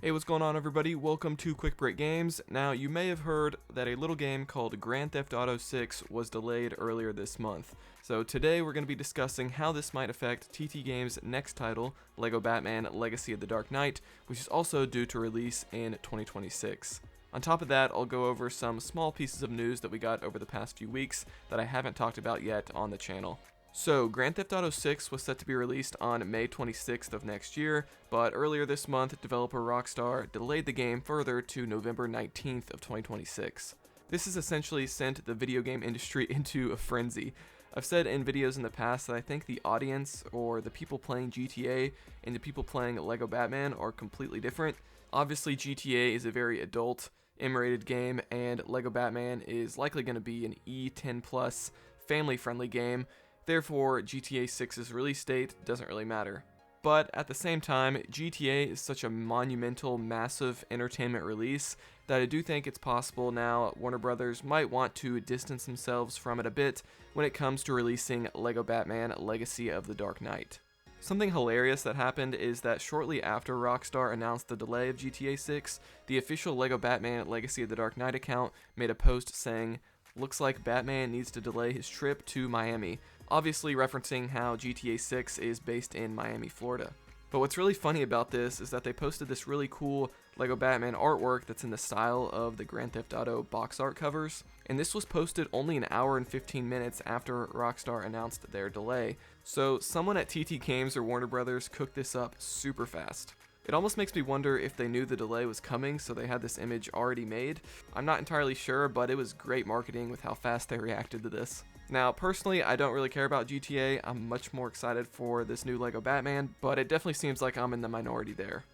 Hey, what's going on, everybody? Welcome to Quick Break Games. Now, you may have heard that a little game called Grand Theft Auto 6 was delayed earlier this month. So today we're going to be discussing how this might affect TT Games' next title, LEGO Batman Legacy of the Dark Knight, which is also due to release in 2026. On top of that, I'll go over some small pieces of news that we got over the past few weeks that I haven't talked about yet on the channel. So, Grand Theft Auto 6 was set to be released on May 26th of next year, but earlier this month, developer Rockstar delayed the game further to November 19th of 2026. This has essentially sent the video game industry into a frenzy. I've said in videos in the past that I think the audience, or the people playing GTA, and the people playing LEGO Batman are completely different. Obviously, GTA is a very adult, M-rated game, and LEGO Batman is likely going to be an E10+, family-friendly game. Therefore, GTA 6's release date doesn't really matter. But at the same time, GTA is such a monumental, massive entertainment release that I do think it's possible now Warner Brothers might want to distance themselves from it a bit when it comes to releasing LEGO Batman Legacy of the Dark Knight. Something hilarious that happened is that shortly after Rockstar announced the delay of GTA 6, the official LEGO Batman Legacy of the Dark Knight account made a post saying, "Looks like Batman needs to delay his trip to Miami," obviously referencing how GTA 6 is based in Miami, Florida. But what's really funny about this is that they posted this really cool LEGO Batman artwork that's in the style of the Grand Theft Auto box art covers, and this was posted only an hour and 15 minutes after Rockstar announced their delay, so someone at TT Games or Warner Brothers cooked this up super fast. It almost makes me wonder if they knew the delay was coming, so they had this image already made. I'm not entirely sure, but it was great marketing with how fast they reacted to this. Now, personally, I don't really care about GTA. I'm much more excited for this new LEGO Batman, but it definitely seems like I'm in the minority there.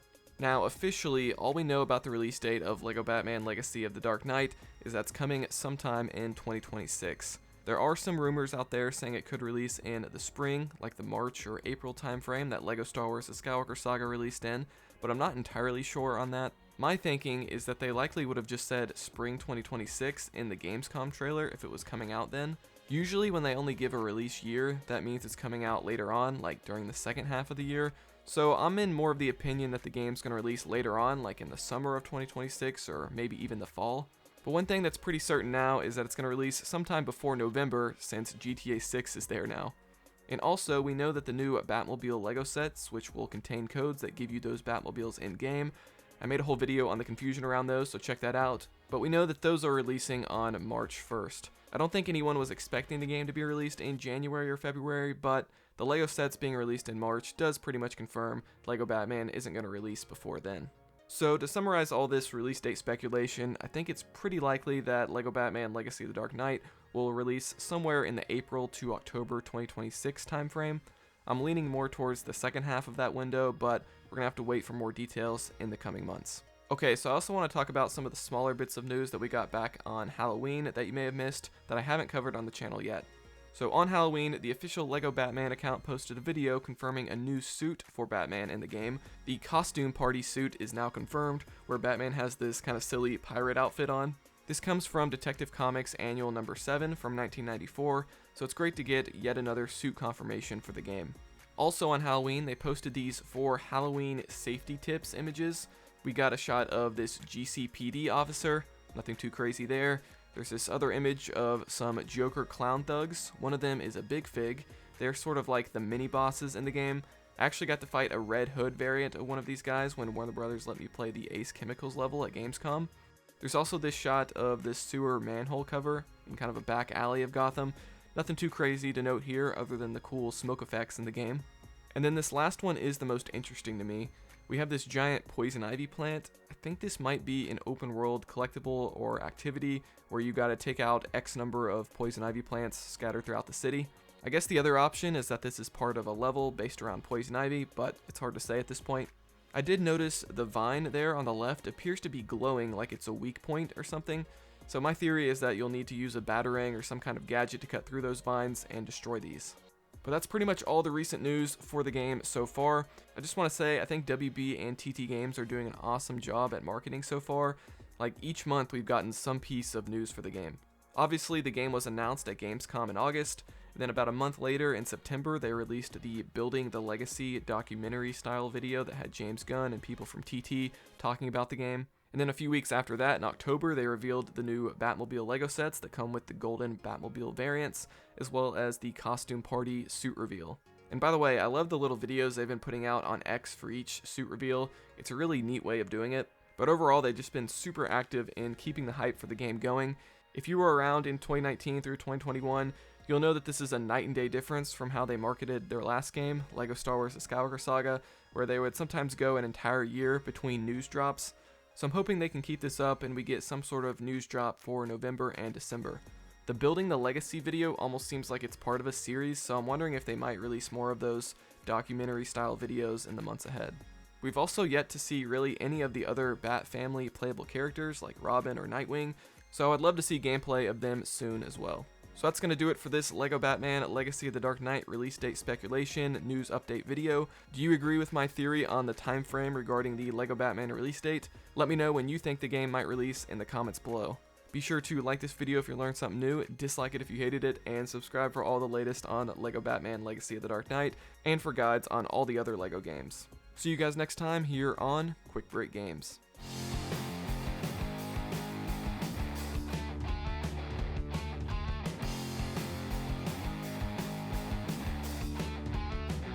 Now, officially, all we know about the release date of LEGO Batman Legacy of the Dark Knight is that's coming sometime in 2026. There are some rumors out there saying it could release in the spring, like the March or April timeframe that LEGO Star Wars The Skywalker Saga released in, but I'm not entirely sure on that. My thinking is that they likely would have just said spring 2026 in the Gamescom trailer if it was coming out then. Usually when they only give a release year, that means it's coming out later on, like during the second half of the year. So I'm in more of the opinion that the game's going to release later on, like in the summer of 2026 or maybe even the fall. But one thing that's pretty certain now is that it's going to release sometime before November, since GTA 6 is there now. And also, we know that the new Batmobile LEGO sets, which will contain codes that give you those Batmobiles in-game. I made a whole video on the confusion around those, so check that out. But we know that those are releasing on March 1st. I don't think anyone was expecting the game to be released in January or February, but the LEGO sets being released in March does pretty much confirm LEGO Batman isn't going to release before then. So to summarize all this release date speculation, I think it's pretty likely that LEGO Batman Legacy of the Dark Knight will release somewhere in the April to October 2026 timeframe. I'm leaning more towards the second half of that window, but we're going to have to wait for more details in the coming months. Okay, so I also want to talk about some of the smaller bits of news that we got back on Halloween that you may have missed that I haven't covered on the channel yet. So on Halloween, the official LEGO Batman account posted a video confirming a new suit for Batman in the game. The costume party suit is now confirmed, where Batman has this kind of silly pirate outfit on. This comes from Detective Comics Annual number 7 from 1994, so it's great to get yet another suit confirmation for the game. Also on Halloween, they posted these 4 Halloween safety tips images. We got a shot of this GCPD officer, nothing too crazy there. There's this other image of some Joker clown thugs. One of them is a Big Fig. They're sort of like the mini bosses in the game. I actually got to fight a Red Hood variant of one of these guys when Warner Brothers let me play the Ace Chemicals level at Gamescom. There's also this shot of this sewer manhole cover in kind of a back alley of Gotham. Nothing too crazy to note here other than the cool smoke effects in the game. And then this last one is the most interesting to me. We have this giant poison ivy plant. I think this might be an open world collectible or activity where you gotta take out X number of poison ivy plants scattered throughout the city. I guess the other option is that this is part of a level based around poison ivy, but it's hard to say at this point. I did notice the vine there on the left appears to be glowing like it's a weak point or something, so my theory is that you'll need to use a batarang or some kind of gadget to cut through those vines and destroy these. But that's pretty much all the recent news for the game so far. I just want to say I think WB and TT Games are doing an awesome job at marketing so far. Like each month we've gotten some piece of news for the game. Obviously the game was announced at Gamescom in August, And then about a month later, in September, they released the Building the Legacy documentary style video that had James Gunn and people from TT talking about the game. And then a few weeks after that, in October, they revealed the new Batmobile Lego sets that come with the golden Batmobile variants, as well as the costume party suit reveal. And by the way, I love the little videos they've been putting out on X for each suit reveal. It's a really neat way of doing it. But overall, they've just been super active in keeping the hype for the game going. If you were around in 2019 through 2021, you'll know that this is a night and day difference from how they marketed their last game, LEGO Star Wars The Skywalker Saga, where they would sometimes go an entire year between news drops. So I'm hoping they can keep this up and we get some sort of news drop for November and December. The Building the Legacy video almost seems like it's part of a series, so I'm wondering if they might release more of those documentary style videos in the months ahead. We've also yet to see really any of the other Bat family playable characters like Robin or Nightwing, so I'd love to see gameplay of them soon as well. So that's going to do it for this LEGO Batman Legacy of the Dark Knight release date speculation news update video. Do you agree with my theory on the time frame regarding the LEGO Batman release date? Let me know when you think the game might release in the comments below. Be sure to like this video if you learned something new, dislike it if you hated it, and subscribe for all the latest on LEGO Batman Legacy of the Dark Knight, and for guides on all the other LEGO games. See you guys next time here on Quick Break Games.